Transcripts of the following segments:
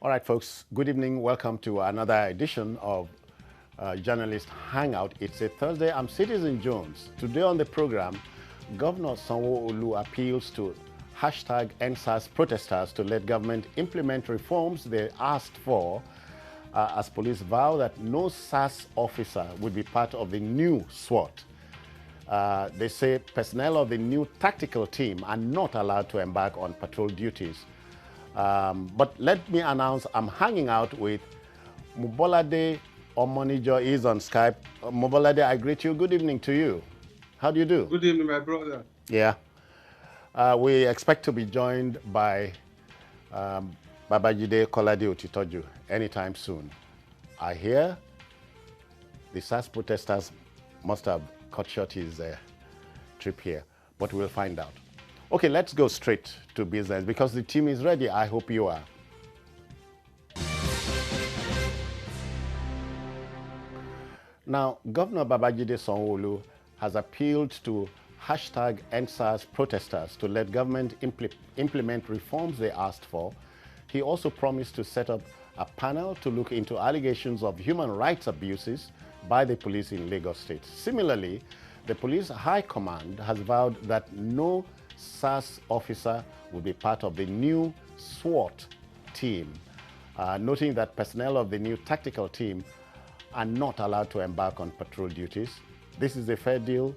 All right, folks, good evening. Welcome to another edition of Journalist Hangout. It's a Thursday. I'm Citizen Jones. Today on the program, Governor Sanwo-Olu appeals to hashtag #EndSARS protesters to let government implement reforms they asked for as police vow that no SARS officer would be part of the new SWAT. They say personnel of the new tactical team are not allowed to embark on patrol duties. But let me announce I'm hanging out with Mubolade Omonijo. Is on Skype. Mubolade, I greet you. Good evening to you. How do you do? Good evening, my brother. Yeah. We expect to be joined by Babajide Kolade Otitoju anytime soon. I hear the SARS protesters must have cut short his trip here, but we'll find out. Okay, let's go straight to business because the team is ready. I hope you are. Now, Governor Babajide Sanwo-Olu has appealed to hashtag #EndSARS protesters to let government implement reforms they asked for. He also promised to set up a panel to look into allegations of human rights abuses by the police in Lagos State. Similarly, the police high command has vowed that no SARS officer will be part of the new SWAT team, noting that personnel of the new tactical team are not allowed to embark on patrol duties. This is a fair deal,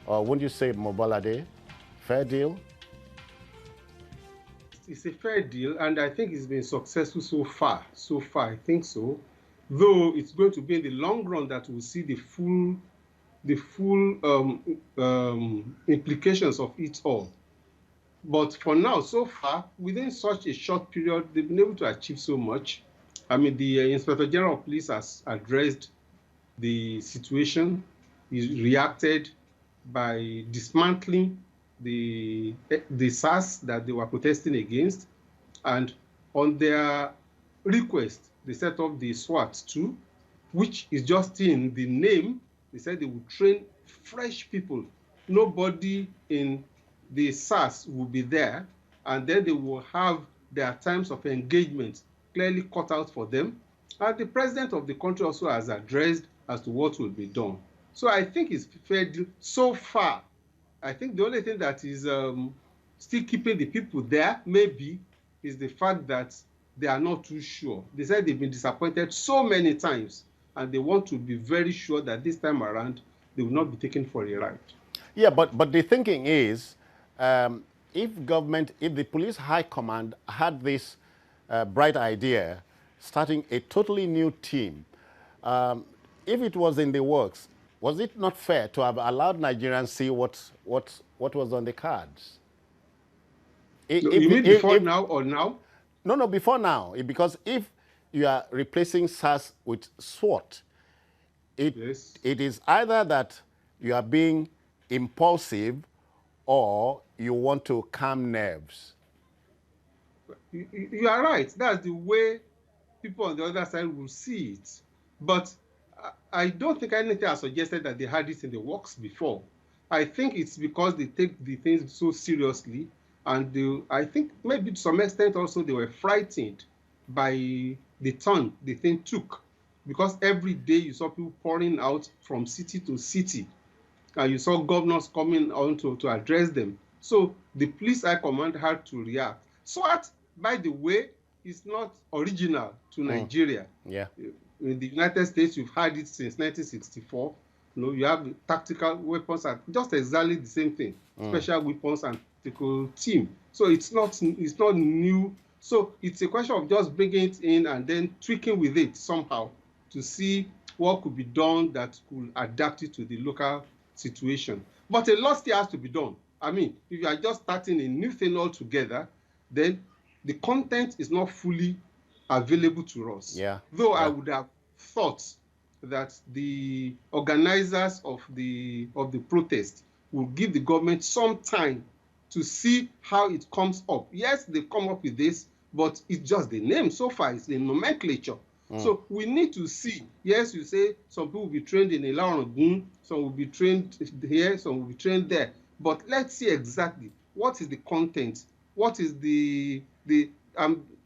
or wouldn't you say, Mobolade? Fair deal? It's a fair deal, and I think it's been successful so far. I think so. Though it's going to be in the long run that we'll see the full implications of it all. But for now, so far, within such a short period, they've been able to achieve so much. I mean, the Inspector General of Police has addressed the situation. He's reacted by dismantling the SARS that they were protesting against. And on their request, they set up the SWAT too, which is just in the name. They said they would train fresh people. Nobody in the SARS will be there, and then they will have their times of engagement clearly cut out for them. And the president of the country also has addressed as to what will be done. So I think it's fair deal so far. I think the only thing that is still keeping the people there maybe is the fact that they are not too sure. They said they've been disappointed so many times, and they want to be very sure that this time around they will not be taken for a ride. Yeah, but the thinking is, if the police high command had this bright idea, starting a totally new team, if it was in the works, was it not fair to have allowed Nigerians see what was on the cards? You mean before now or now? No, before now. Because if you are replacing SARS with SWAT, Yes. it is either that you are being impulsive or you want to calm nerves. You are right. That's the way people on the other side will see it. But I don't think anything has suggested that they had it in the works before. I think it's because they take the things so seriously, and I think maybe to some extent also they were frightened by the turn the thing took, because every day you saw people pouring out from city to city, and you saw governors coming on to address them. So the police high command had to react. SWAT, by the way, is not original to Nigeria. Yeah. In the United States, you've had it since 1964. You have tactical weapons and just exactly the same thing, special weapons and tactical team. So it's not new. So it's a question of just bringing it in and then tweaking with it somehow to see what could be done that could adapt it to the local situation. But a lot still has to be done. I mean, if you are just starting a new thing altogether, then the content is not fully available to us. Yeah. Though I would have thought that the organizers of the protest will give the government some time to see how it comes up. Yes, they come up with this, but it's just the name so far. It's the nomenclature. So we need to see. Yes, you say some people will be trained in Ilarogun, some will be trained here, some will be trained there. But let's see exactly what is the content, what is the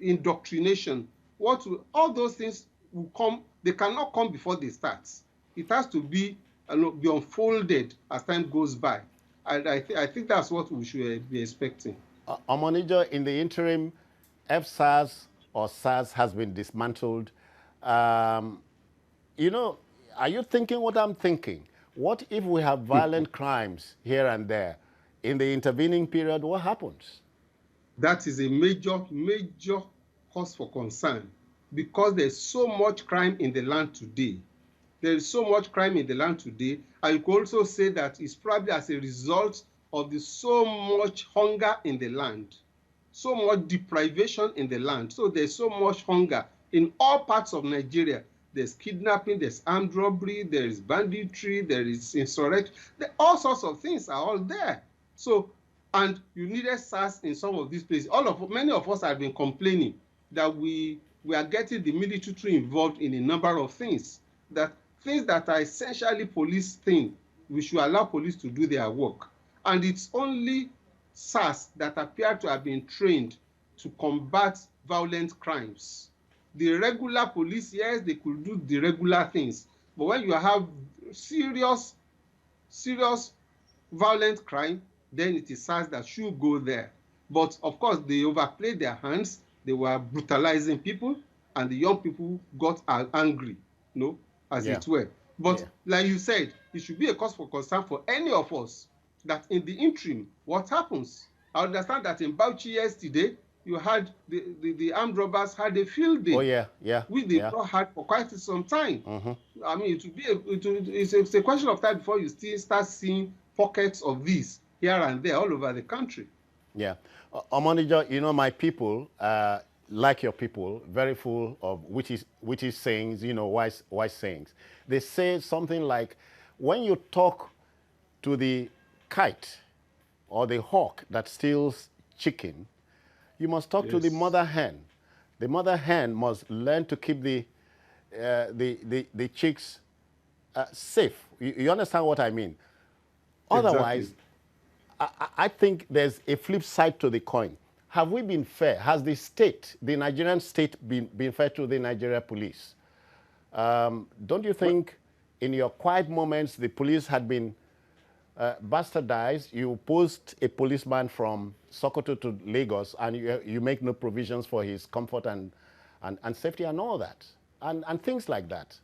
indoctrination all those things will come. They cannot come before they start. It has to be unfolded as time goes by. And I think that's what we should be expecting. Omonijo, in the interim, FSARS or SARS has been dismantled. Um, you know, are you thinking what I'm thinking? What if we have violent crimes here and there? In the intervening period, what happens? That is a major, major cause for concern, because there's so much crime in the land today. There is so much crime in the land today. And you could also say that it's probably as a result of the so much hunger in the land, so much deprivation in the land. So there's so much hunger in all parts of Nigeria. There's kidnapping, there's armed robbery, there is banditry, there is insurrection. All sorts of things are all there. So, and you needed SARS in some of these places. Many of us have been complaining that we are getting the military involved in a number of things, that things that are essentially police things, we should allow police to do their work. And it's only SARS that appear to have been trained to combat violent crimes. The regular police, yes, they could do the regular things. But when you have serious violent crime, then it is SARS that should go there. But of course, they overplayed their hands. They were brutalizing people, and the young people got angry, as it were. But like you said, it should be a cause for concern for any of us that in the interim, what happens? I understand that in Bauchi yesterday, you had the armed robbers had a field day. Oh, yeah. Which they not had for quite some time. I mean, it's a question of time before you still start seeing pockets of this here and there all over the country. Yeah. Omonijo, my people, like your people, very full of witty sayings, wise sayings. They say something like, when you talk to the kite or the hawk that steals chicken, you must talk to the mother hen. The mother hen must learn to keep the chicks safe. You understand what I mean? Otherwise, I think there's a flip side to the coin. Have we been fair? Has the Nigerian state, been fair to the Nigeria police? Don't you think in your quiet moments the police had been bastardized? You post a policeman from Sokoto to Lagos and you make no provisions for his comfort and safety and all that, and things like that.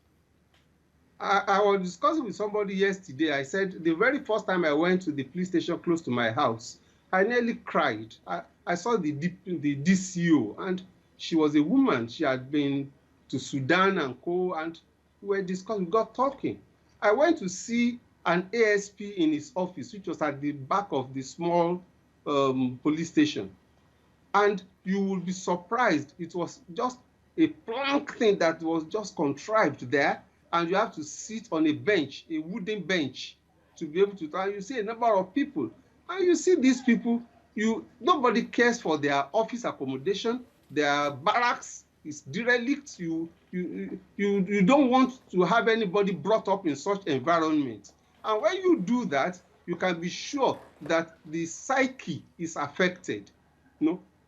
I was discussing with somebody yesterday. I said the very first time I went to the police station close to my house, I nearly cried. I saw the DCO, and she was a woman. She had been to Sudan and co, and we got talking. I went to see an ASP in his office, which was at the back of the small police station. And you will be surprised. It was just a plank thing that was just contrived there. And you have to sit on a bench, a wooden bench, to be able to try. You see a number of people. And you see these people, nobody cares for their office accommodation. Their barracks is derelict. You don't want to have anybody brought up in such environment. And when you do that, you can be sure that the psyche is affected.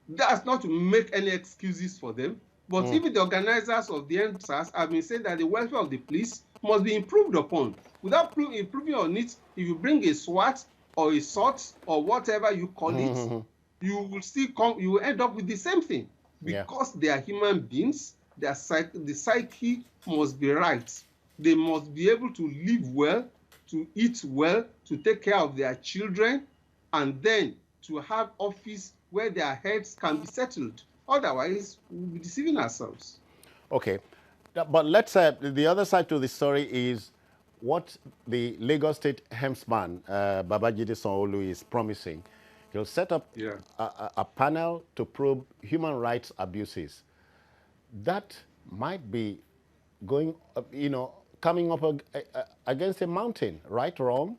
That's not to make any excuses for them. But even the organizers of the NSAS have been saying that the welfare of the police must be improved upon. Without improving on it, if you bring a SWAT or a SOT or whatever you call it, you will end up with the same thing. Because they are human beings, the psyche must be right. They must be able to live well, to eat well, to take care of their children, and then to have office where their heads can be settled. Otherwise, we'll be deceiving ourselves. Okay. But let's say the other side to the story is what the Lagos State hemsman, Babajide Sanwo-Olu, is promising. He'll set up a panel to probe human rights abuses. That might be going, coming up against a mountain, right, wrong?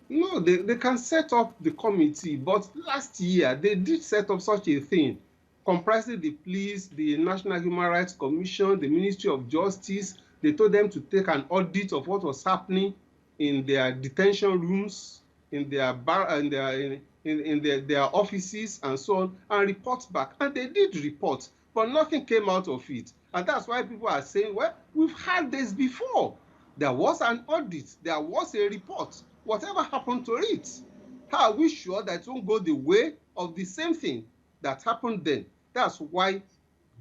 No, they can set up the committee, but last year they did set up such a thing, comprising the police, the National Human Rights Commission, the Ministry of Justice. They told them to take an audit of what was happening in their detention rooms, in their their offices, and so on, and report back. And they did report. but nothing came out of it. And that's why people are saying, well, we've had this before. There was an audit, there was a report. Whatever happened to it? How are we sure that it won't go the way of the same thing that happened then? That's why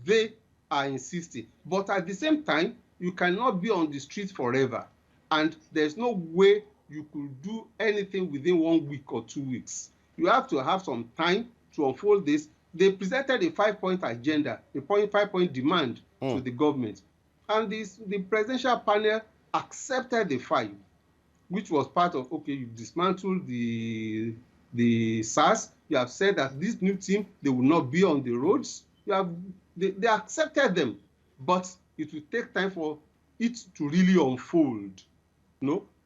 they are insisting. But at the same time, you cannot be on the street forever. And there's no way you could do anything within 1 week or 2 weeks. You have to have some time to unfold this. They presented a 5-point agenda, a 5-point demand to the government. And the presidential panel accepted the 5, which was part of, okay, you've dismantled the SARS. You have said that this new team, they will not be on the roads. They accepted them, but it will take time for it to really unfold.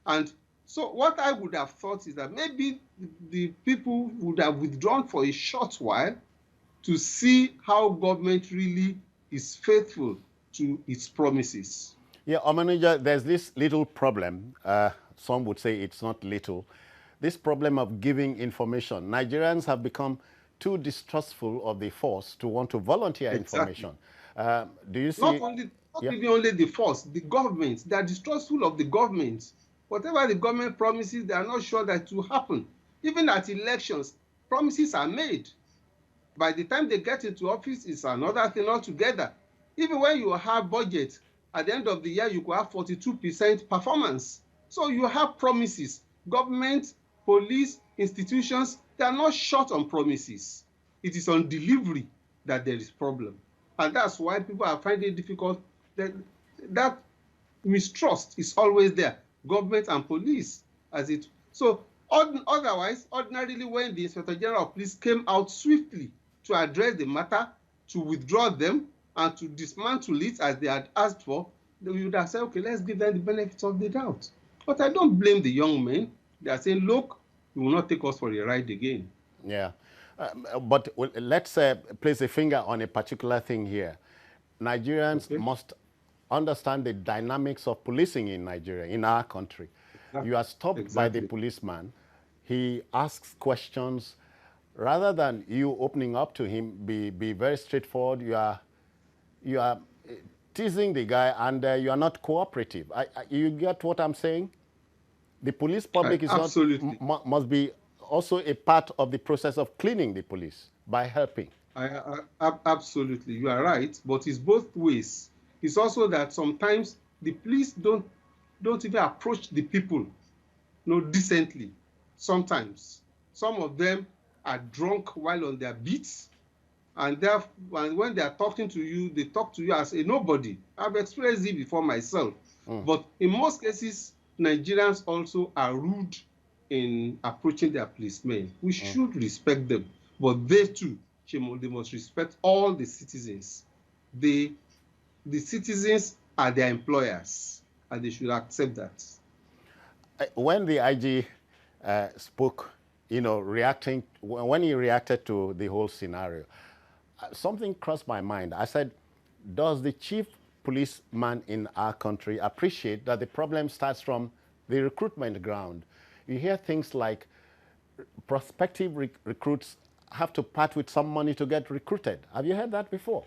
And so what I would have thought is that maybe the people would have withdrawn for a short while to see how government really is faithful to its promises. Yeah, Omanija, there's this little problem. Some would say it's not little. This problem of giving information. Nigerians have become too distrustful of the force to want to volunteer information. Do you see? Not even only the force, the government. They are distrustful of the government. Whatever the government promises, they are not sure that it will happen. Even at elections, promises are made. By the time they get into office, it's another thing altogether. Even when you have budget, at the end of the year, you could have 42% performance. So you have promises. Government, police, institutions, they are not short on promises. It is on delivery that there is problem. And that's why people are finding it difficult. That mistrust is always there, government and police. So otherwise, ordinarily, when the Inspector General of Police came out swiftly to address the matter, to withdraw them, and to dismantle it as they had asked for, we would have said, okay, let's give them the benefit of the doubt. But I don't blame the young men. They are saying, look, you will not take us for a ride again. Yeah. But let's place a finger on a particular thing here. Nigerians must understand the dynamics of policing in Nigeria, in our country. Exactly. You are stopped by the policeman. He asks questions. Rather than you opening up to him, be very straightforward, you are teasing the guy, and you are not cooperative. You get what I'm saying? The police public is absolutely must be also a part of the process of cleaning the police by helping. Absolutely, you are right, but it's both ways. It's also that sometimes the police don't even approach the people decently. Sometimes some of them are drunk while on their beats, and when they are talking to you, they talk to you as a nobody. I've experienced it before myself. But in most cases, Nigerians also are rude in approaching their policemen. We should respect them, but they too, they must respect all the citizens. The citizens are their employers, and they should accept that. When the IG spoke, when he reacted to the whole scenario, something crossed my mind. I said, does the chief policeman in our country appreciate that the problem starts from the recruitment ground? You hear things like prospective recruits have to part with some money to get recruited. Have you heard that before?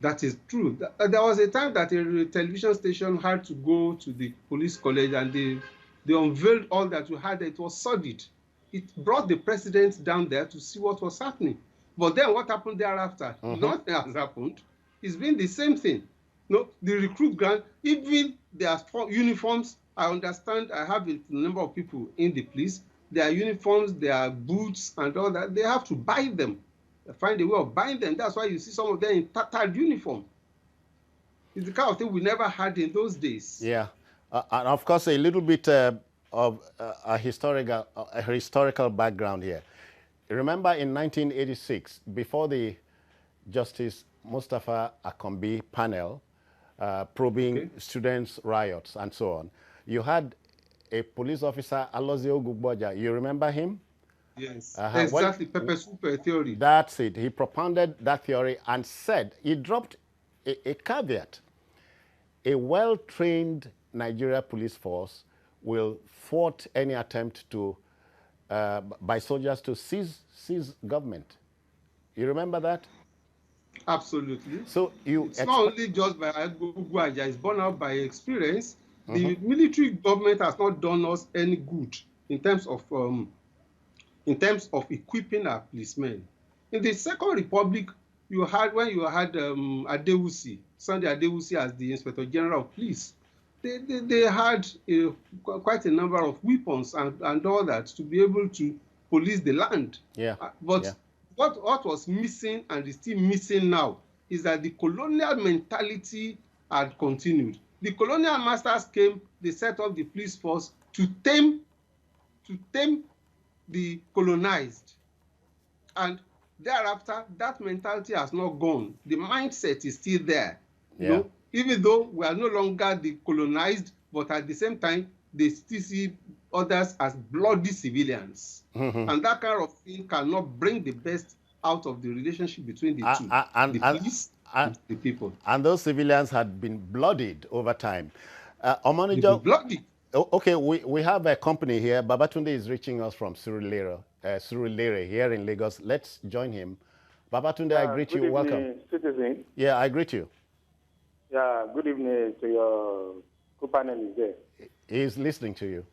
That is true. There was a time that a television station had to go to the police college, and they unveiled all that we had. It was sordid. It brought the president down there to see what was happening. But then what happened thereafter? Nothing has happened. It's been the same thing. The recruit grant, even their uniforms, I understand, I have a number of people in the police, their uniforms, their boots and all that, they have to buy them. They find a way of buying them. That's why you see some of them in tattered uniform. It's the kind of thing we never had in those days. Yeah. And of course, a little bit of a historical background here. Remember in 1986, before the Justice Mustafa Akombi panel probing students' riots and so on, you had a police officer, Alozio Gugboja. You remember him? Yes, exactly, pepper soup theory. That's it. He propounded that theory and said, he dropped a caveat. A well-trained Nigeria police force will thwart any attempt to, by soldiers to seize government. You remember that? Absolutely. So you It's not only just by Aguaja, it's borne out by experience. The military government has not done us any good in terms of equipping our policemen. In the Second Republic, when you had Adewusi, Sunday Adewusi as the Inspector General of Police, they had quite a number of weapons and all that to be able to police the land. Yeah. But what was missing and is still missing now is that the colonial mentality had continued. The colonial masters came, they set up the police force to tame the colonized. And thereafter, that mentality has not gone. The mindset is still there. You know, even though we are no longer the colonized, but at the same time, they still see others as bloody civilians. And that kind of thing cannot bring the best out of the relationship between the two, the police and the people. And those civilians had been bloodied over time. Bloodied. Okay, we have a company here. Babatunde is reaching us from Surulere here in Lagos. Let's join him. Babatunde, I greet you. Welcome. Good evening, citizen. Yeah, I greet you. Yeah, good evening to your co-panelist there. He's listening to you.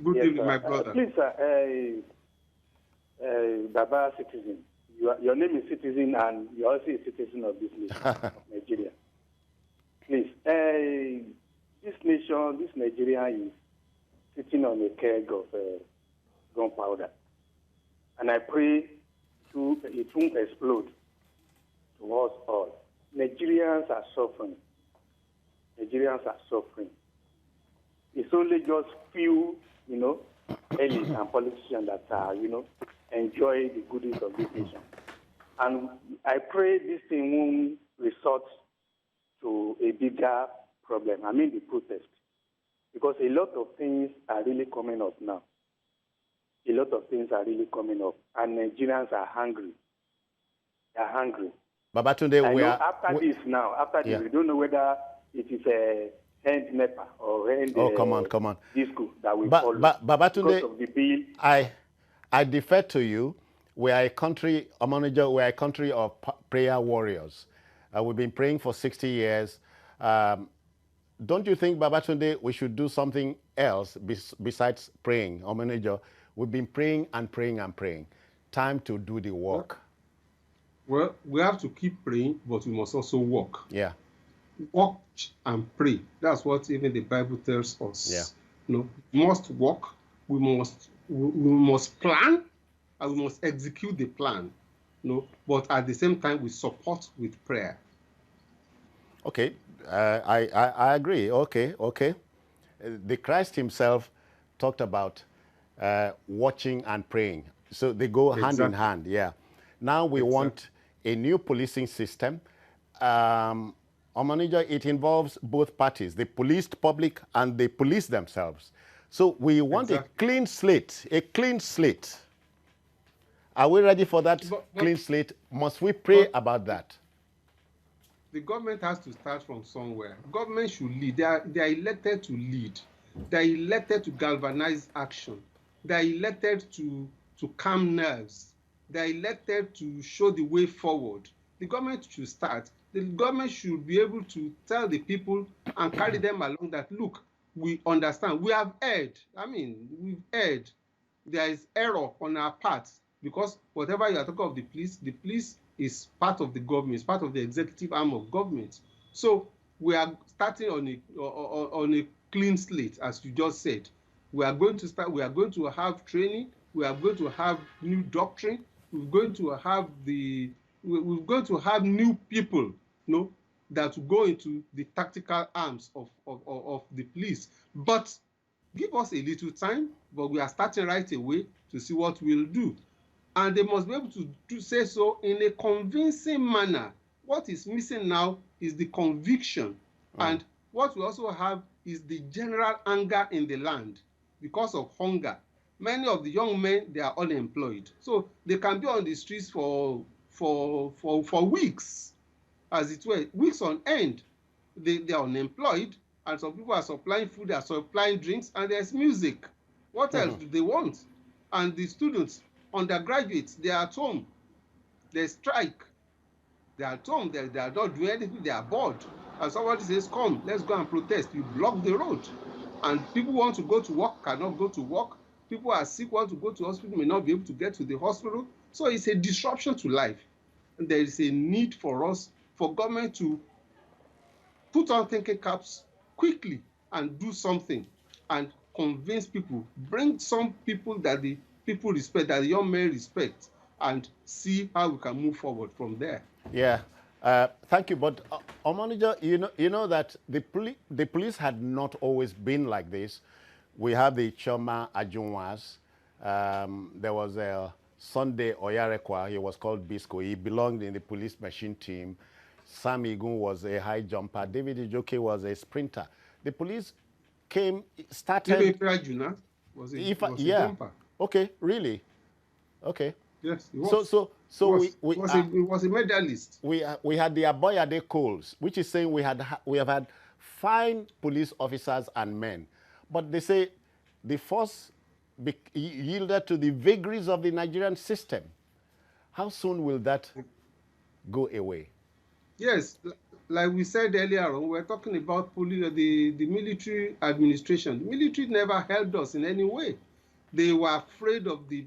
Good evening, my brother. Please, Baba citizen. Your name is citizen and you're also a citizen of this nation, of Nigeria. Please, this nation, this Nigeria is sitting on a keg of gunpowder. And I pray it won't explode to us all. Nigerians are suffering. Nigerians are suffering. It's only just few, elites and politicians that are, enjoy the goodies of this nation. And I pray this thing won't resort to a bigger problem. I mean the protest. Because a lot of things are really coming up now. A lot of things are really coming up. And Nigerians are hungry. They are hungry. Babatunde, after this, we don't know whether it is a hand NEPA or hand come on. disco that we follow. Babatunde, because of the bill. I defer to you. We are a country, we are a country of prayer warriors. We've been praying for 60 years. Don't you think, Babatunde, we should do something else besides praying? Omonejo, we've been praying and praying and praying. Time to do the work. Well, we have to keep praying, but we must also work. Yeah. Watch and pray. That's what even the Bible tells us. Yeah. We must work, we must plan, and we must execute the plan. But at the same time, we support with prayer. Okay, I agree. Okay. The Christ himself talked about watching and praying. So they go hand in hand, yeah. Now we want a new policing system. Omonejo, it involves both parties, the policed public and the police themselves. So we want a clean slate, Are we ready for that clean slate? Must we pray about that? The government has to start from somewhere. Government should lead. They are elected to lead. They are elected to galvanize action. They are elected to calm nerves. They are elected to show the way forward. The government should start. The government should be able to tell the people and carry them along that, look, we understand. We have erred. We've erred. There is error on our part because whatever you are talking of the police is part of the government, it's part of the executive arm of government. So we are starting on a clean slate, as you just said. We are going to have training, we are going to have new doctrine, we're going to have new people, that will go into the tactical arms of the police. But give us a little time, but we are starting right away to see what we'll do. And they must be able to say so in a convincing manner. What is missing now is the conviction. And what we also have is the general anger in the land because of hunger. Many of the young men, they are unemployed. So they can be on the streets for weeks, as it were, weeks on end. They are unemployed, and some people are supplying food, they are supplying drinks, and there's music. What else do they want? And the students, undergraduates, they are at home. They strike. They are at home, they are not doing anything, they are bored. And somebody says, come, let's go and protest. You block the road. And people want to go to work, cannot go to work. People are sick, want to go to hospital, may not be able to get to the hospital. So it's a disruption to life. And there is a need for us, for government to put on thinking caps quickly and do something and convince people, bring some people that the people respect, that the young men respect, and see how we can move forward from there. Yeah, thank you. But Manager, you know that the police had not always been like this. We have the Choma Ajunwas. There was a Sunday Oyarekwa. He was called Bisco. He belonged in the police machine team. Sam Igun was a high jumper. David Ijoke was a sprinter. The police started. Was a jumper. Okay, really? Okay. Yes, he was. So he was a medalist. We had the Aboyade Coles, which is saying we have had fine police officers and men, but they say the force yielded to the vagaries of the Nigerian system. How soon will that go away? Yes, like we said earlier on, we're talking about the military administration. The military never helped us in any way. They were afraid of the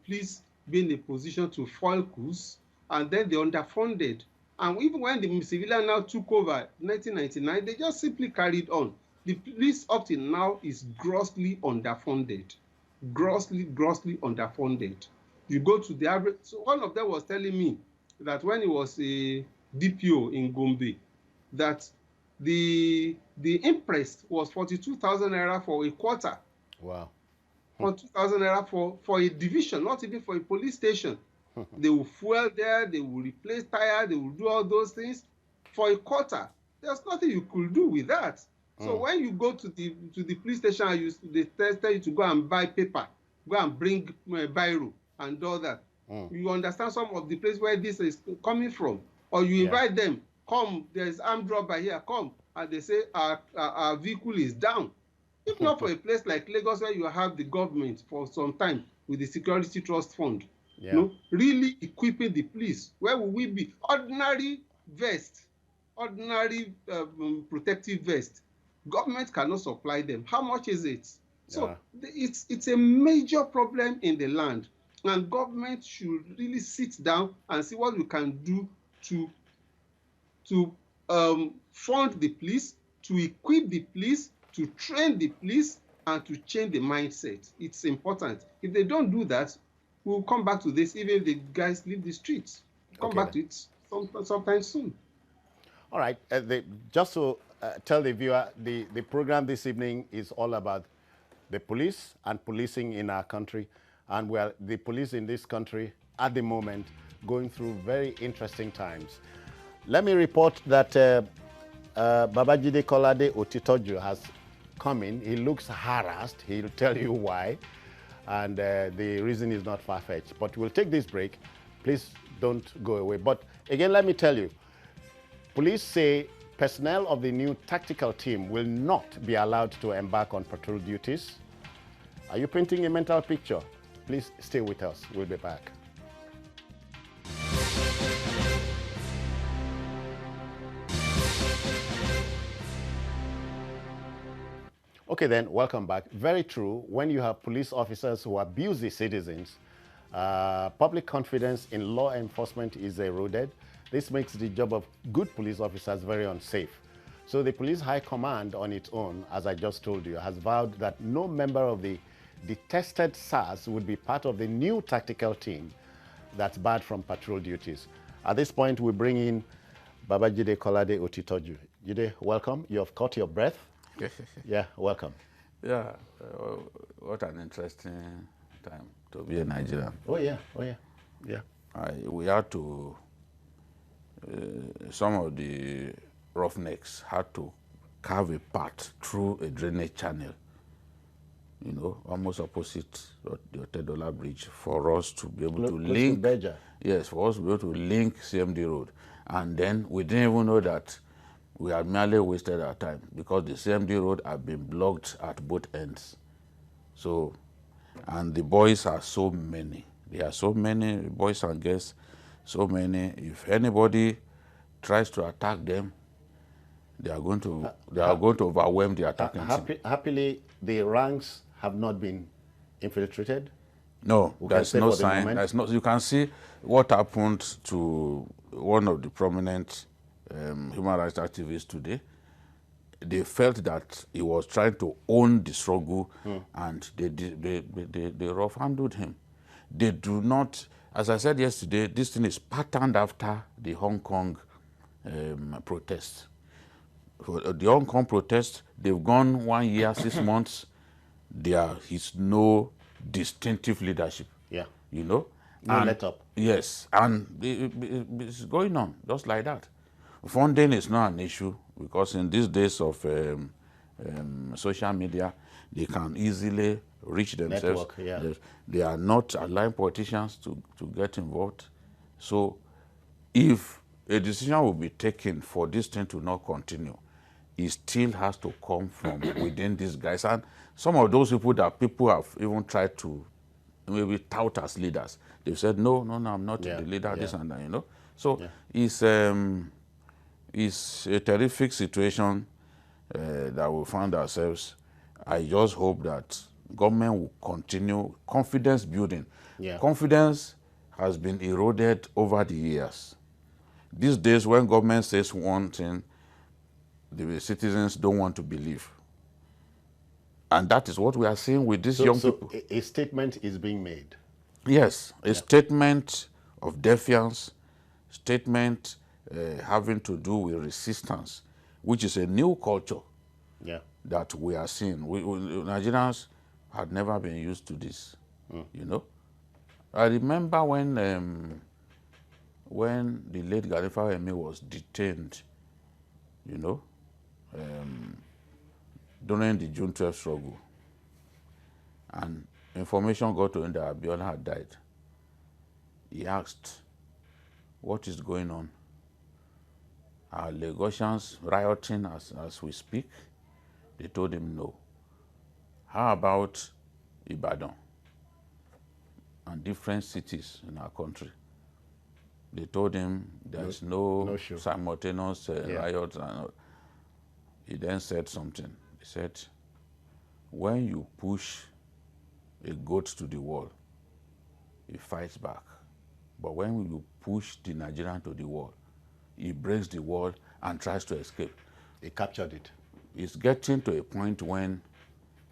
police being in a position to foil coups, and then they underfunded. And even when the civilian now took over in 1999, they just simply carried on. The police up till now is grossly underfunded. Grossly underfunded. You go to the average. So one of them was telling me that when he was a DPO in Gombe, that the imprest was 42,000 naira for a quarter. Wow. 42,000 naira for a division, not even for a police station. They will fuel there, they will replace tire, they will do all those things for a quarter. There's nothing you could do with that. So when you go to the police station, they tell you to go and buy paper, go and bring biro and all that. You understand some of the place where this is coming from, or you invite them, come, there's armed robber here, come, and they say our vehicle is down. If not for a place like Lagos where you have the government for some time with the Security Trust Fund, really equipping the police, where will we be? Ordinary vest, ordinary protective vest. Government cannot supply them. How much is it? So it's a major problem in the land, and government should really sit down and see what we can do to fund the police, to equip the police, to train the police, and to change the mindset. It's important. If they don't do that, we'll come back to this, even if the guys leave the streets. Come back to it sometime soon. All right. Just to tell the viewer, the program this evening is all about the police and policing in our country. And the police in this country, at the moment, going through very interesting times. Let me report that Babajide Kolade Otitoju has come in. He looks harassed. He'll tell you why. And the reason is not far-fetched. But we'll take this break. Please don't go away. But again, let me tell you, police say personnel of the new tactical team will not be allowed to embark on patrol duties. Are you painting a mental picture? Please stay with us. We'll be back. Okay then, welcome back. Very true, when you have police officers who abuse the citizens, public confidence in law enforcement is eroded. This makes the job of good police officers very unsafe. So the police high command on its own, as I just told you, has vowed that no member of the detested SARS would be part of the new tactical team that's barred from patrol duties. At this point, we bring in Babajide Kolade Otitoju. Jide, welcome. You have caught your breath. Yeah, welcome. Yeah, what an interesting time to be a Nigerian. Oh yeah, yeah. We had to, some of the roughnecks had to carve a path through a drainage channel, you know, almost opposite the $10 bridge, for us to be able to link. Yes, for us to be able to link CMD Road. And then we didn't even know that we had merely wasted our time, because the CMD Road had been blocked at both ends. So, and the boys are so many. There are so many boys and girls. so many. If anybody tries to attack them, they are going to overwhelm the attacking team. Happily, the ranks have not been infiltrated. No, We there's can say no for the sign. moment. There's no. You can see what happened to one of the prominent human rights activists today. They felt that he was trying to own the struggle, and they rough-handled him. They do not, as I said yesterday, this thing is patterned after the Hong Kong protests. For the Hong Kong protests, they've gone 1 year, 6 months. There is no distinctive leadership. Yeah. You know? No let up. Yes, and it's going on just like that. Funding is not an issue because in these days of social media, they can easily reach themselves. Network, yeah. They are not allowing politicians to get involved. So if a decision will be taken for this thing to not continue, it still has to come from within these guys. And some of those people have even tried to maybe tout as leaders. They've said, no, I'm not the leader, this and that, you know. So it's a terrific situation that we found ourselves. I just hope that government will continue confidence building. Yeah. Confidence has been eroded over the years. These days, when government says one thing, the citizens don't want to believe. And that is what we are seeing with these young people. A statement is being made. Yes, a statement of defiance, statement having to do with resistance, which is a new culture that we are seeing. Nigerians had never been used to this, you know. I remember when the late Ganifa Emi was detained, you know, during the June 12th struggle, and information got to him that Abiola had died. He asked, what is going on? Are Lagosians rioting as we speak? They told him no. How about Ibadan and different cities in our country? They told him there's no simultaneous riots. He then said something. He said, when you push a goat to the wall, he fights back. But when you push the Nigerian to the wall, he breaks the wall and tries to escape. He captured it. It's getting to a point when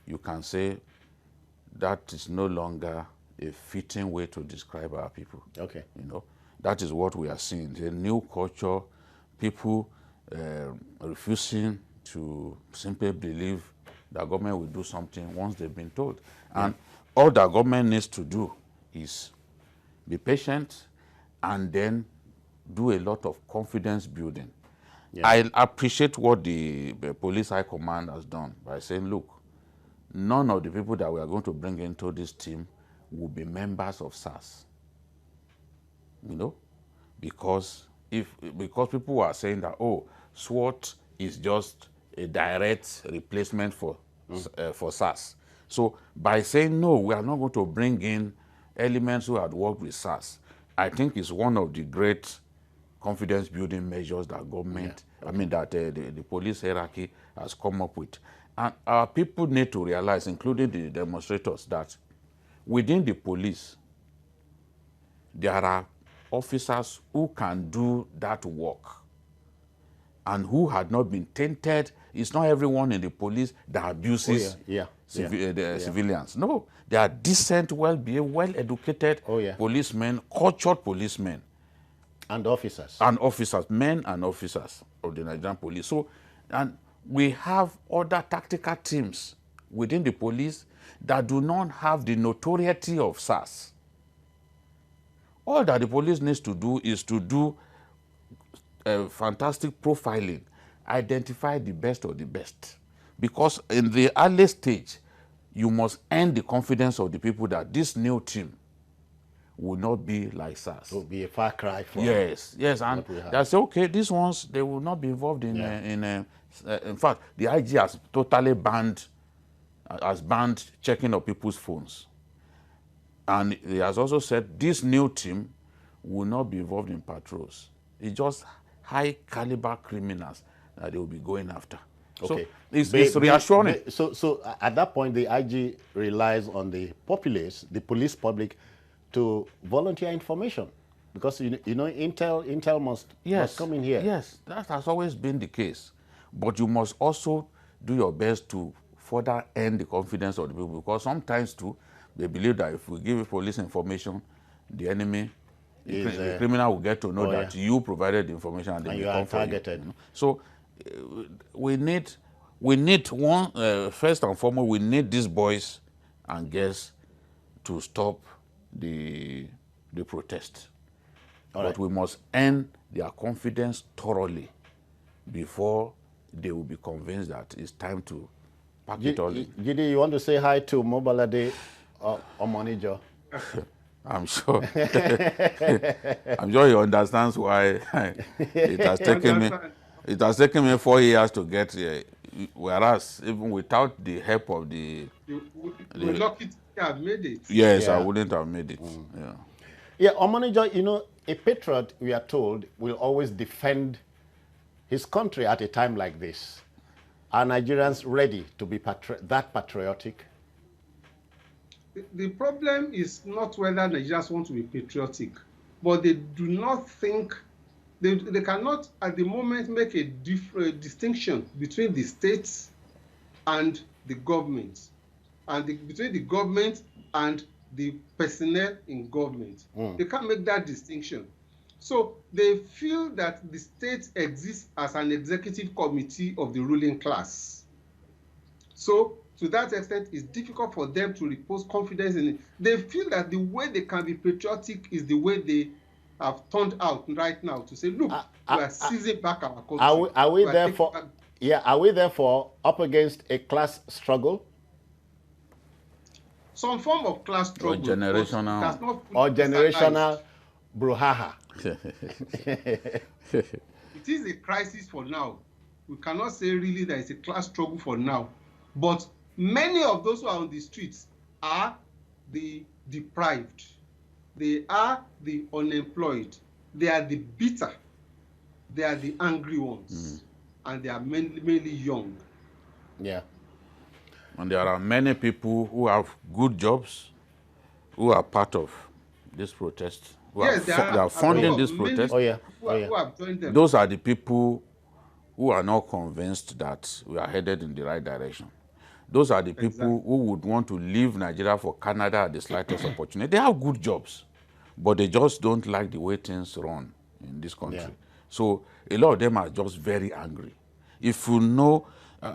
you can say that is no longer a fitting way to describe our people. Okay. You know, that is what we are seeing. The new culture, people refusing to simply believe that government will do something once they've been told. And all that government needs to do is be patient and then do a lot of confidence building. Yeah. I appreciate what the police high command has done by saying, look, none of the people that we are going to bring into this team will be members of SARS. You know, because people are saying that, oh, SWAT is just a direct replacement for SARS. So by saying no, we are not going to bring in elements who had worked with SARS, I think it's one of the great confidence building measures that government, the police hierarchy has come up with. And our people need to realize, including the demonstrators, that within the police, there are officers who can do that work and who had not been tainted. It's not everyone in the police that abuses civilians. No, they are decent, well-behaved, well-educated policemen, cultured policemen. And officers. And officers, men and officers of the Nigerian police. So, and we have other tactical teams within the police that do not have the notoriety of SARS. All that the police needs to do is to do fantastic profiling, identify the best of the best. Because in the early stage, you must earn the confidence of the people that this new team will not be like SARS. It will be a far cry from yes, and they say, okay, these ones, they will not be involved in, in fact, the IG has totally banned checking of people's phones. And he has also said this new team will not be involved in patrols. It's just high caliber criminals that they will be going after. Okay. So it's reassuring. So at that point, the IG relies on the populace, the police public, to volunteer information, because you know intel must come in here. Yes, that has always been the case, but you must also do your best to further earn the confidence of the people, because sometimes too they believe that if we give police information, the enemy, the criminal will get to know that you provided the information and they will come for you. You know? So we need one first and foremost, we need these boys and girls to stop the protest. But we must earn their confidence thoroughly before they will be convinced that it's time to pack it all in. Gidi, you want to say hi to Mobalade Omonijo? I'm sure. I'm sure he understands why it has taken me 4 years to get here. Whereas even without the help of the lucky to have made it. Yes, I wouldn't have made it. Yeah, Omonijo, you know, a patriot, we are told, will always defend his country at a time like this. Are Nigerians ready to be that patriotic? The problem is not whether Nigerians want to be patriotic, but they do not think, they cannot at the moment make a distinction between the states and the government, and between the government and the personnel in government. They can't make that distinction. So they feel that the state exists as an executive committee of the ruling class. So to that extent, it's difficult for them to repose confidence in it. They feel that the way they can be patriotic is the way they have turned out right now, to say, look, we are seizing back our country. Are we therefore up against a class struggle? Some form of class struggle. Or generational. Brouhaha. It is a crisis for now. We cannot say really that it's a class struggle for now. But many of those who are on the streets are the deprived. They are the unemployed. They are the bitter. They are the angry ones. And they are mainly young. Yeah. And there are many people who have good jobs who are part of this protest. They are funding this protest. Who have joined them. Those are the people who are not convinced that we are headed in the right direction. Those are the people who would want to leave Nigeria for Canada at the slightest opportunity. They have good jobs, but they just don't like the way things run in this country. So a lot of them are just very angry. If you know,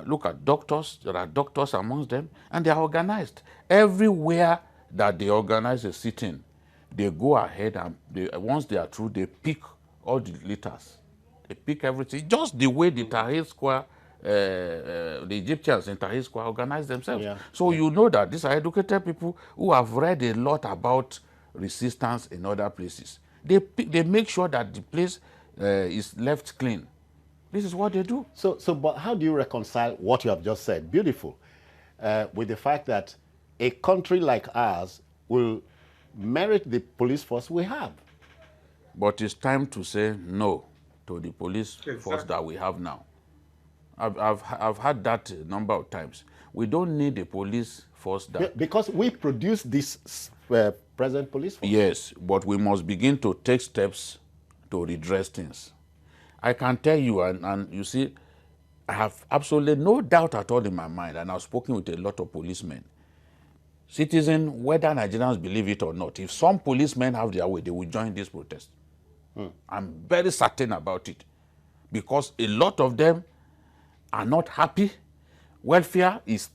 look at doctors, there are doctors amongst them, and they are organized. Everywhere that they organize a sit-in, they go ahead and once they are through, they pick all the litters. They pick everything, just the way the Tahrir Square, the Egyptians in Tahrir Square organize themselves. So you know that these are educated people who have read a lot about resistance in other places. They make sure that the place is left clean. This is what they do. But how do you reconcile what you have just said, beautiful, with the fact that a country like ours will merit the police force we have? But it's time to say no to the police force that we have now. I've had that a number of times. We don't need a police force that... Because we produce this present police force. Yes, but we must begin to take steps to redress things. I can tell you, and you see, I have absolutely no doubt at all in my mind, and I've spoken with a lot of policemen. Citizens, whether Nigerians believe it or not, if some policemen have their way, they will join this protest. I'm very certain about it, because a lot of them are not happy. Welfare is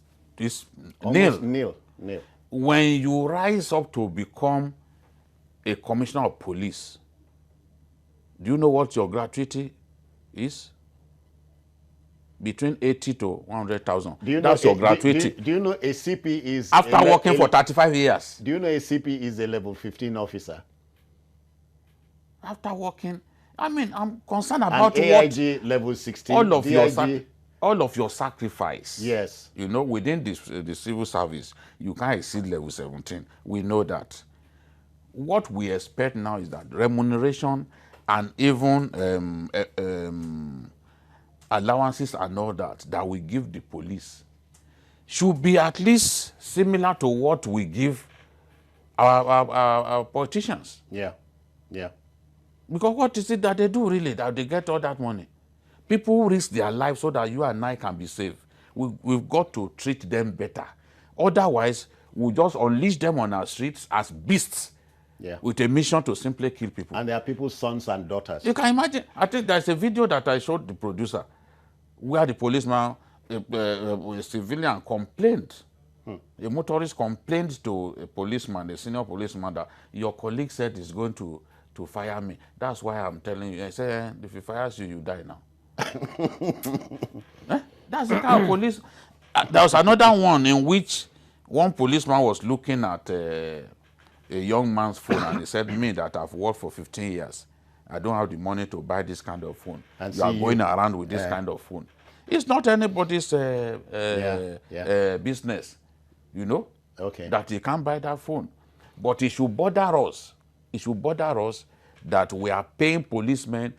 nil. When you rise up to become a commissioner of police, do you know what your gratuity is? Between 80 to 100,000. That's your gratuity. Do you know a CP is... After working for 35 years. Do you know a CP is a level 15 officer? After working, I mean, I'm concerned about an AIG level 16. All of your sacrifice. Yes. You know, within the civil service, you can't exceed level 17. We know that. what we expect now is that remuneration and even allowances and all that we give the police should be at least similar to what we give our politicians. Yeah, yeah. Because what is it that they do really, that they get all that money? People risk their lives so that you and I can be safe. We've got to treat them better. Otherwise, we'll just unleash them on our streets as beasts, Yeah. with a mission to simply kill people. And they are people's sons and daughters. You can imagine, I think there's a video that I showed the producer where the policeman, a civilian complained, a motorist complained to a policeman, a senior policeman, that your colleague said he's going to fire me. That's why I'm telling you. I said, if he fires you, you die now. That's the kind of police. There was another one in which one policeman was looking at a young man's phone, and he said, me that I've worked for 15 years, I don't have the money to buy this kind of phone. And you are going around with this kind of phone. It's not anybody's business, you know, that he can't buy that phone. But it should bother us. It should bother us that we are paying policemen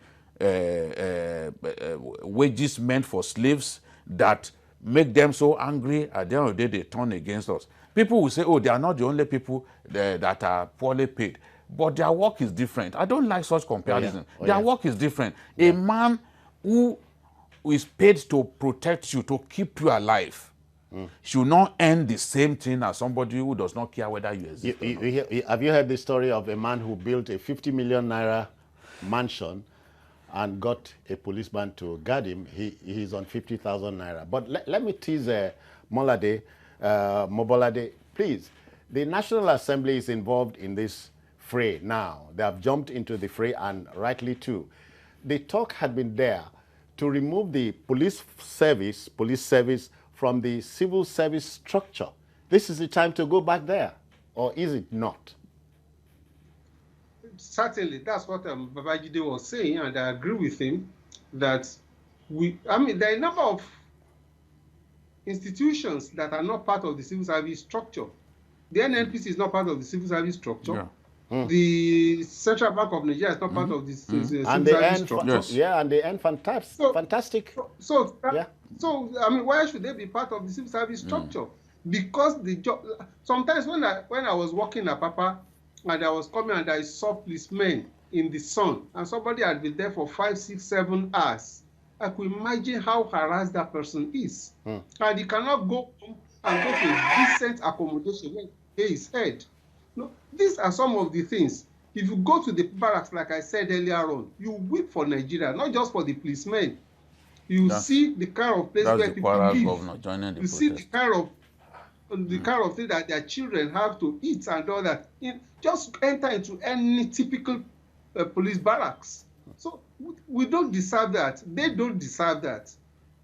wages meant for slaves that make them so angry, at the end of the day they turn against us. People will say, oh, they are not the only people that are poorly paid, but their work is different. I don't like such comparison. Their work is different. A man who is paid to protect you, to keep you alive, should not earn the same thing as somebody who does not care whether you exist. Have you heard the story of a man who built a 50 million naira mansion and got a policeman to guard him? He's on 50,000 naira. But let me tease Mobolade, please. The National Assembly is involved in this fray now. They have jumped into the fray, and rightly too. The talk had been there to remove the police service from the civil service structure. This is the time to go back there, or is it not? Certainly, that's what Babajide was saying, and I agree with him that there are a number of institutions that are not part of the civil service structure. The NNPC is not part of the civil service structure. Yeah. The Central Bank of Nigeria is not part of the civil service structure. Yes. Yeah, and they earn fantastic. So, why should they be part of the civil service structure? Because the job. Sometimes when I was working at Papa, and I was coming and I saw policemen in the sun, and somebody had been there for 5, 6, 7 hours, I could imagine how harassed that person is. And he cannot go home and go to a decent accommodation and pay his head. No, these are some of the things. If you go to the barracks, like I said earlier on, you weep for Nigeria, not just for the policemen. You see the kind of place where people live. You see the kind of thing that their children have to eat and all that. Just enter into any typical police barracks. So we don't deserve that. They don't deserve that.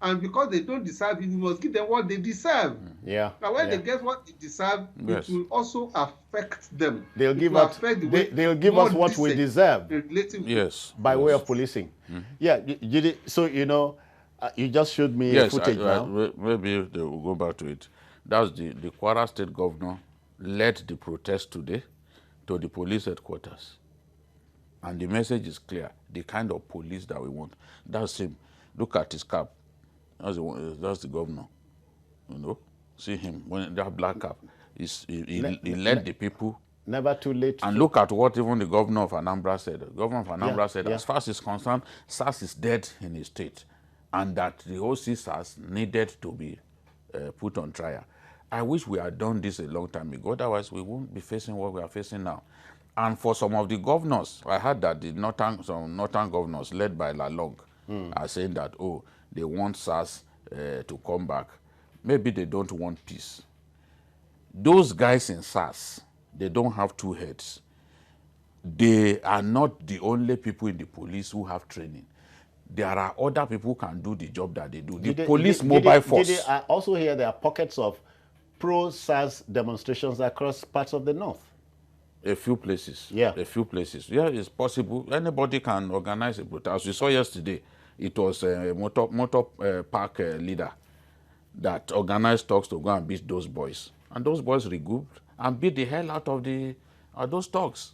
And because they don't deserve it, we must give them what they deserve. Yeah. Now, when they get what they deserve, it will also affect them. They'll give us what we deserve. Yes. By way of policing. Yeah. So, you just showed me footage now. Maybe they will go back to it. That's the Kwara State Governor led the protest today to the police headquarters. And the message is clear. The kind of police that we want. That's him. Look at his cap. That's the governor. See him when that black cap. He led the people. Never too late. And look at what even the governor of Anambra said. The governor of Anambra said, as far as he's concerned, SARS is dead in his state, and that the OC SARS needed to be put on trial. I wish we had done this a long time ago. Otherwise, we won't be facing what we are facing now. And for some of the governors, I heard that some northern governors led by Lalong are saying that, oh, they want SARS to come back. Maybe they don't want peace. Those guys in SARS, they don't have two heads. They are not the only people in the police who have training. There are other people who can do the job that they do. The police mobile force. I also hear there are pockets of pro-SARS demonstrations across parts of the north. A few places. Yeah. A few places. Yeah, it's possible. Anybody can organize a protest. As we saw yesterday, it was a motor park leader that organized talks to go and beat those boys. And those boys regrouped and beat the hell out of those talks.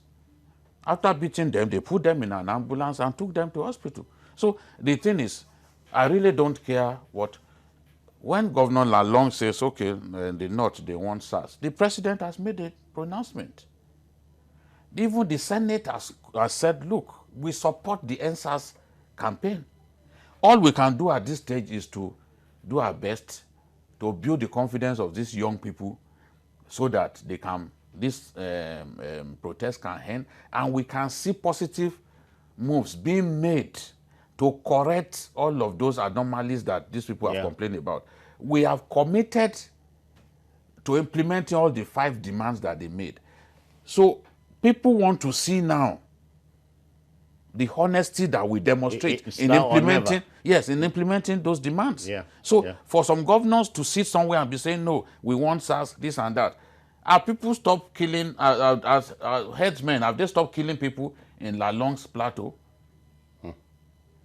After beating them, they put them in an ambulance and took them to hospital. So the thing is, I really don't care what. When Governor Lalong says, okay, in the north, they want SARS, the president has made a pronouncement. Even the Senate has said, look, we support the NSAS campaign. All we can do at this stage is to do our best to build the confidence of these young people so that they can, this protest can end, and we can see positive moves being made to correct all of those anomalies that these people have complained about. We have committed to implementing all the 5 demands that they made. So people want to see now the honesty that we demonstrate in implementing, in implementing those demands. For some governors to sit somewhere and be saying, no, we want SARS, this and that. Have people stopped killing, as headsmen, have they stopped killing people in Lalong's plateau?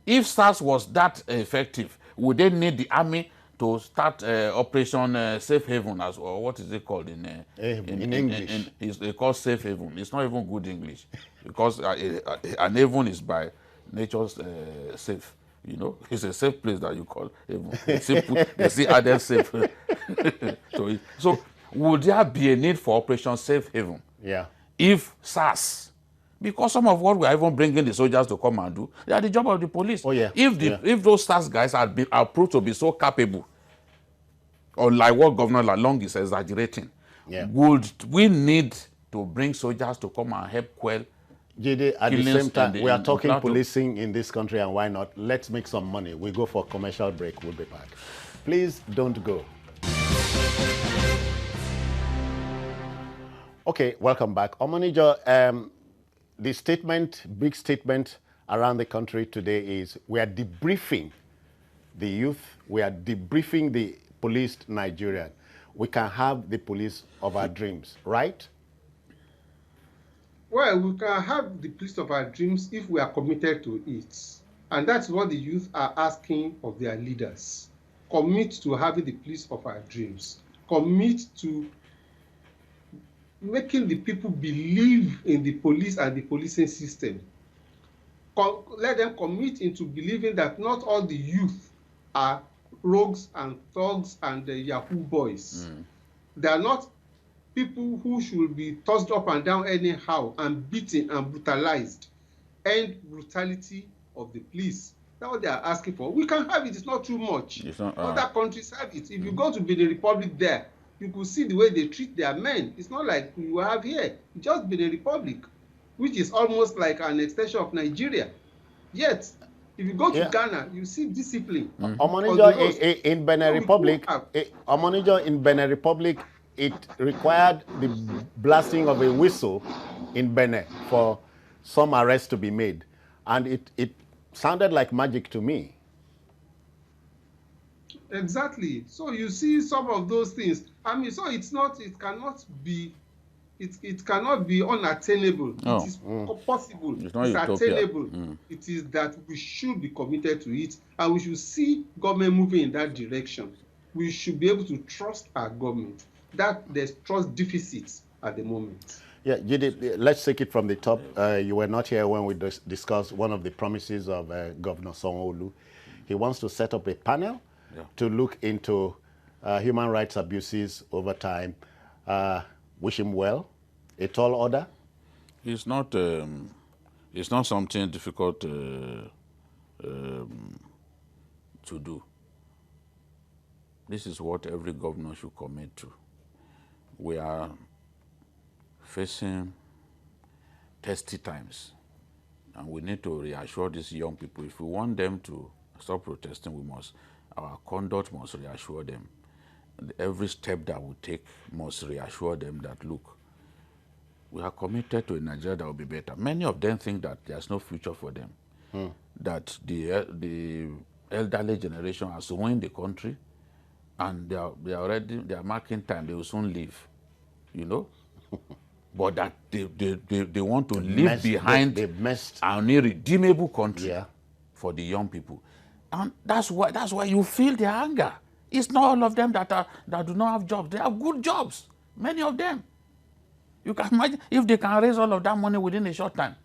If SARS was that effective, would they need the army to start Operation Safe Haven, as or what is it called in English? It's called Safe Haven. It's not even good English, because an haven is by nature's safe. You know, it's a safe place that you call haven. They see added safe. so would there be a need for Operation Safe Haven? If SARS, because some of what we are even bringing the soldiers to come and do, they are the job of the police. If those SARS guys are proved to be so capable, or like what Governor Lalong is exaggerating, would we need to bring soldiers to come and help quell? JD, at the same time, we are talking policing in this country, and why not? Let's make some money. We go for a commercial break. We'll be back. Please don't go. Okay, welcome back. Omonijo, the statement, big statement around the country today is we are debriefing the youth, we are debriefing the policed Nigerian. We can have the police of our dreams, right? Well, we can have the police of our dreams if we are committed to it. And that's what the youth are asking of their leaders. Commit to having the police of our dreams. Commit to making the people believe in the police and the policing system. Let them commit into believing that not all the youth are rogues and thugs and Yahoo boys. They are not people who should be tossed up and down anyhow and beaten and brutalized. End brutality of the police. That's what they are asking for. We can have it. It's not too much. Other countries have it. If you go to Benin Republic there, you could see the way they treat their men. It's not like we have here. Just Benin Republic, which is almost like an extension of Nigeria. Yet, if you go to Ghana, you see discipline. Omonijo, in Benin Republic, Omonijo, in Benin Republic, it required the blasting of a whistle in Benin for some arrests to be made. And it sounded like magic to me. Exactly. So you see some of those things. I mean, so it cannot be unattainable. It is possible. It's attainable. It is that we should be committed to it, and we should see government moving in that direction. We should be able to trust our government. That there's trust deficits at the moment. Yeah, Jide, let's take it from the top. You were not here when we discussed one of the promises of Governor Sanwo-Olu. He wants to set up a panel to look into human rights abuses over time. Wish him well. A tall order? It's not something difficult to do. This is what every governor should commit to. We are facing testy times, and we need to reassure these young people. If we want them to stop protesting, our conduct must reassure them. Every step that we take must reassure them that, look, we are committed to a Nigeria that will be better. Many of them think that there's no future for them, that the elderly generation has ruined the country, and they are marking time, they will soon leave, you know? But that they want to leave behind an irredeemable country for the young people. And that's why you feel their anger. It's not all of them that do not have jobs. They have good jobs, many of them. You can imagine if they can raise all of that money within a short time.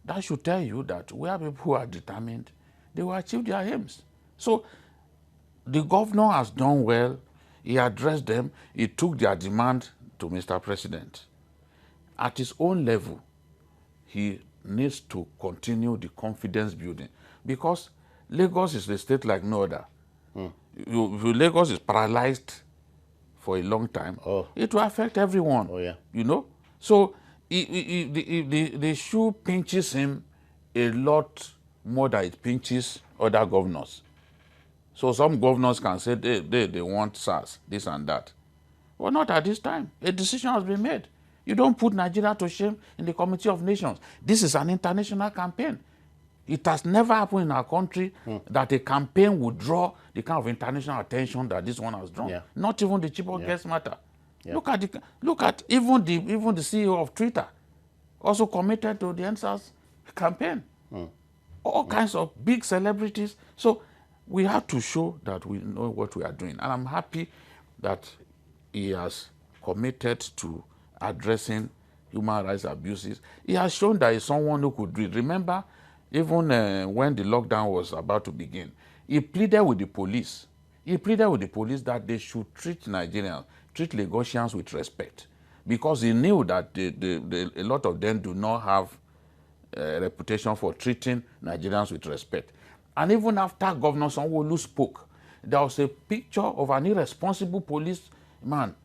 that should tell you that we are people who are determined, they will achieve their aims. So the governor has done well. He addressed them. He took their demand to Mr. President. At his own level, he needs to continue the confidence building, because Lagos is a state like no other. If Lagos is paralyzed for a long time, it will affect everyone. Oh, yeah. You know? So the shoe pinches him a lot more than it pinches other governors. So some governors can say they want SARS, this and that. Well, not at this time. A decision has been made. You don't put Nigeria to shame in the Committee of Nations. This is an international campaign. It has never happened in our country that a campaign would draw the kind of international attention that this one has drawn. Yeah. Not even the Chibok guest matter. Yeah. Look at even the CEO of Twitter also committed to the NSAS campaign. All kinds of big celebrities. So we have to show that we know what we are doing. And I'm happy that he has committed to addressing human rights abuses. He has shown that he's someone who could do it. Remember, even when the lockdown was about to begin, he pleaded with the police. He pleaded with the police that they should treat Nigerians, treat Lagosians with respect, because he knew that a lot of them do not have a reputation for treating Nigerians with respect. And even after Governor Sanwo-Olu spoke, there was a picture of an irresponsible policeman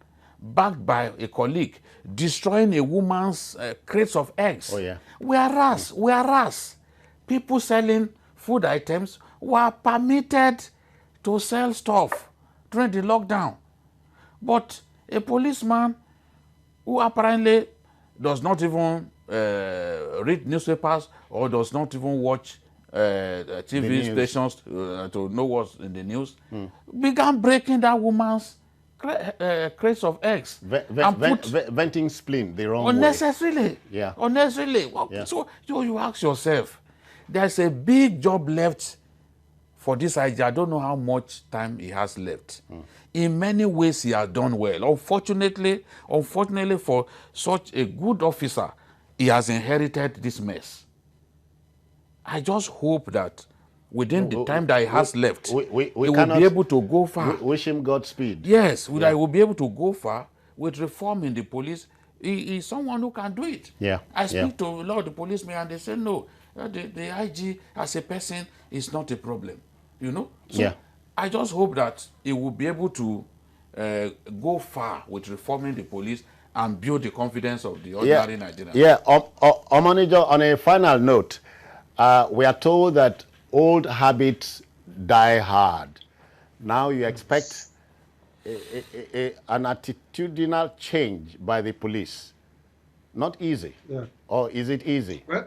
backed by a colleague destroying a woman's crates of eggs. Oh, yeah. Whereas people selling food items were permitted to sell stuff during the lockdown. But a policeman who apparently does not even read newspapers or does not even watch TV stations to know what's in the news, began breaking that woman's crates of eggs. Venting spleen the wrong way. Unnecessarily. Yeah. Unnecessarily. Well, Yeah. So you ask yourself, there's a big job left for this IG. I don't know how much time he has left. In many ways, he has done well. Unfortunately for such a good officer, he has inherited this mess. I just hope that within the time that he has left, he will be able to go far. Wish him Godspeed. Yes, that he will be able to go far with reform in the police. He is someone who can do it. Yeah. I speak to a lot of the policemen and they say, no, the IG as a person is not a problem. You know? So Yeah. I just hope that he will be able to go far with reforming the police and build the confidence of the ordinary Nigerians. Yeah, Omonijo, on a final note, we are told that old habits die hard. Now you expect an attitudinal change by the police. Not easy. Yeah. Or is it easy? Well,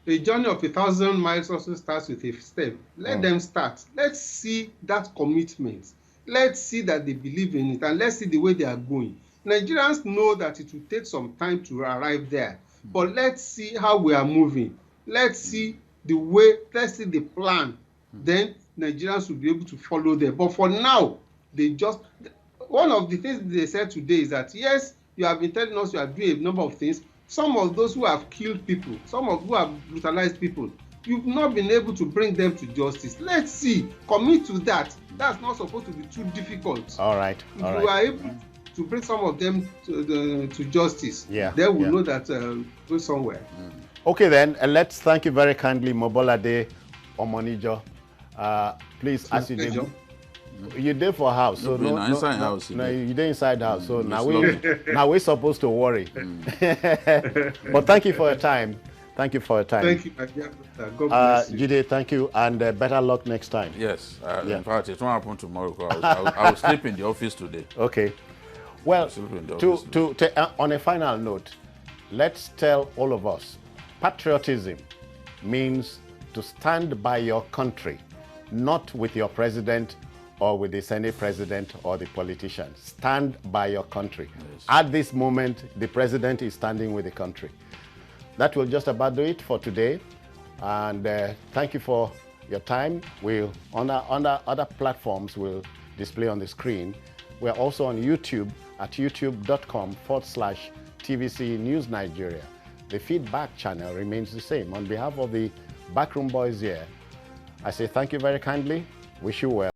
a journey of 1,000 miles also starts with a step. Let them start. Let's see that commitment. Let's see that they believe in it, and let's see the way they are going. Nigerians know that it will take some time to arrive there, but let's see how we are moving. Let's see the way, let's see the plan. Then Nigerians will be able to follow them. But for now, one of the things they said today is that, yes, you have been telling us you are doing a number of things. Some of those who have killed people, some of who have brutalized people, you've not been able to bring them to justice. Let's see, commit to that. That's not supposed to be too difficult. All right. If you are able to bring some of them to justice, then we'll know that go somewhere. Okay then, let's thank you very kindly, Mobolade Omonijo. Please, as you did, you did for house, so no, you did inside house. So now we're supposed to worry. But thank you for your time. Thank you for your time. Thank you, my dear brother. God bless you. Jide, thank you, and better luck next time. Yes. In fact, it won't happen tomorrow. I will sleep in the office today. Okay. Well, on a final note, let's tell all of us, patriotism means to stand by your country, not with your president or with the Senate president or the politicians. Stand by your country. Yes. At this moment, the president is standing with the country. That will just about do it for today. And thank you for your time. We'll, on other platforms, we'll display on the screen. We're also on YouTube at youtube.com/TVC News Nigeria. the feedback channel remains the same. On behalf of the backroom boys here, I say thank you very kindly. Wish you well.